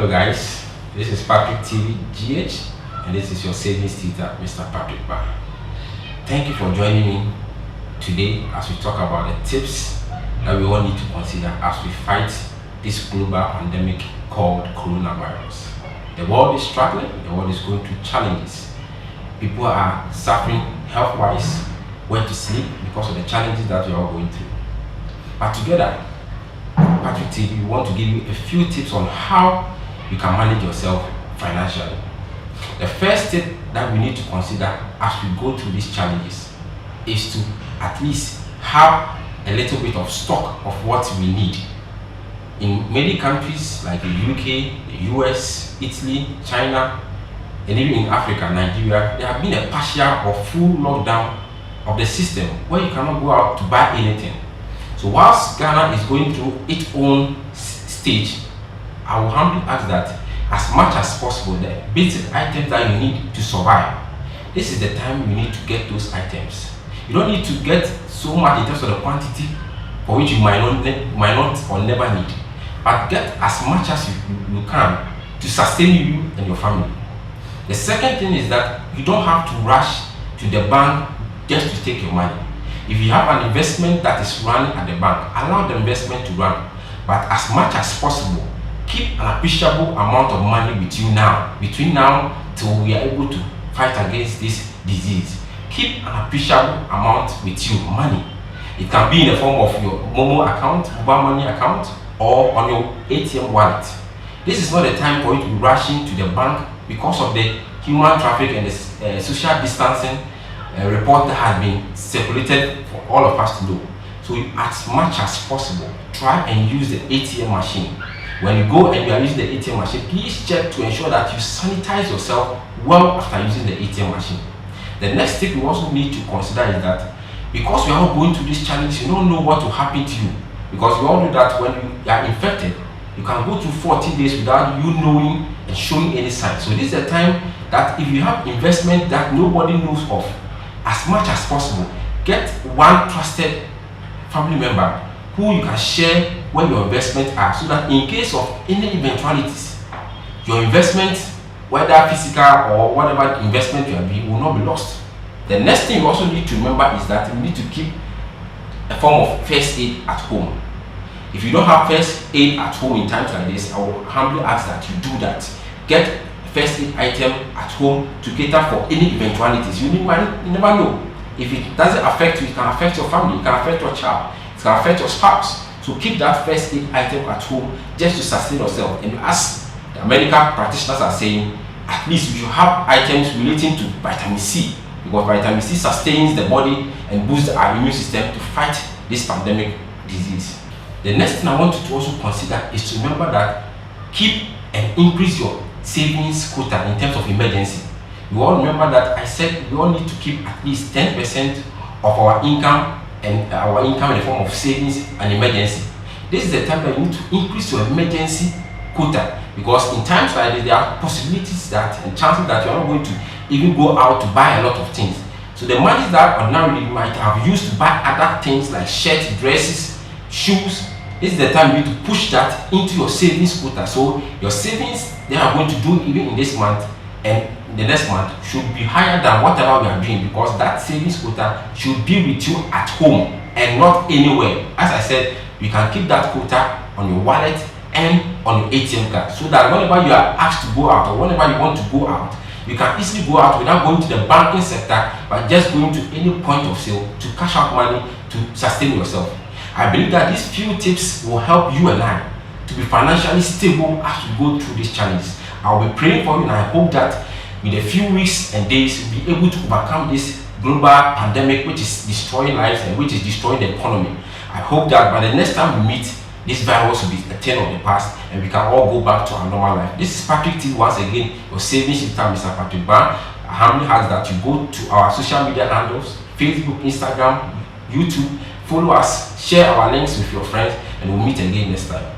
Hello guys, this is Patrick TV GH and this is your savings tutor, Mr. Patrick Bar. Thank you for joining me today as we talk about the tips that we all need to consider as we fight this global pandemic called coronavirus. The world is struggling, the world is going through challenges. People are suffering health-wise, where to sleep because of the challenges that we are all going through. But together, Patrick TV, we want to give you a few tips on how you can manage yourself financially. The first tip that we need to consider as we go through these challenges is to at least have a little bit of stock of what we need. In many countries like the UK, the US, Italy, China, and even in Africa, Nigeria, there have been a partial or full lockdown of the system where you cannot go out to buy anything. So whilst Ghana is going through its own stage, I will humbly ask that as much as possible, the basic items that you need to survive, this is the time you need to get those items. You don't need to get so much in terms of the quantity for which you might not or never need, but get as much as you can to sustain you and your family. The second thing is that you don't have to rush to the bank just to take your money. If you have an investment that is running at the bank, allow the investment to run, but as much as possible, keep an appreciable amount of money with you now, between now till we are able to fight against this disease. Keep an appreciable amount with you, money. It can be in the form of your Momo account, mobile money account, or on your ATM wallet. This is not the time for you to be rushing to the bank because of the human traffic and the social distancing report that has been circulated for all of us to know. So as much as possible, try and use the ATM machine. When you go and you are using the ATM machine, please check to ensure that you sanitize yourself well after using the ATM machine. The next tip we also need to consider is that because we are all going through this challenge, you don't know what will happen to you. Because we all know that when you are infected, you can go through 14 days without you knowing and showing any signs. So this is a time that if you have investment that nobody knows of, as much as possible, get one trusted family member who you can share where your investments are, so that in case of any eventualities, your investment, whether physical or whatever investment you are doing, will not be lost. The next thing you also need to remember is that you need to keep a form of first aid at home. If you don't have first aid at home in times like this, I will humbly ask that you do that. Get first aid item at home to cater for any eventualities. You never know. If it doesn't affect you, it can affect your family, it can affect your child, it can affect your spouse. So keep that first aid item at home just to sustain yourself. And as the medical practitioners are saying, at least you should have items relating to vitamin C, because vitamin C sustains the body and boosts our immune system to fight this pandemic disease. The next thing I want you to also consider is to remember that keep and increase your savings quota in terms of emergency. You all remember that I said we all need to keep at least 10% of our income, and our income in the form of savings and emergency. This is the time that you need to increase your emergency quota, because in times like this there are possibilities that and chances that you are not going to even go out to buy a lot of things. So the money that ordinarily you might have used to buy other things like shirts, dresses, shoes, this is the time you need to push that into your savings quota. So your savings they are going to do even in this month and the next month should be higher than whatever we are doing, because that savings quota should be with you at home and not anywhere. As I said, you can keep that quota on your wallet and on your ATM card, so that whenever you are asked to go out or whenever you want to go out, you can easily go out without going to the banking sector, but just going to any point of sale to cash out money to sustain yourself. I believe that these few tips will help you and I to be financially stable as we go through these challenges. I'll be praying for you, and I hope that in a few weeks and days we'll be able to overcome this global pandemic which is destroying lives and which is destroying the economy. I hope that by the next time we meet, this virus will be a thing of the past and we can all go back to our normal life. This is Patrick T once again, your savings tutor, Mr. Patrick Ban. I humbly ask that you go to our social media handles, Facebook, Instagram, YouTube, follow us, share our links with your friends, and we'll meet again next time.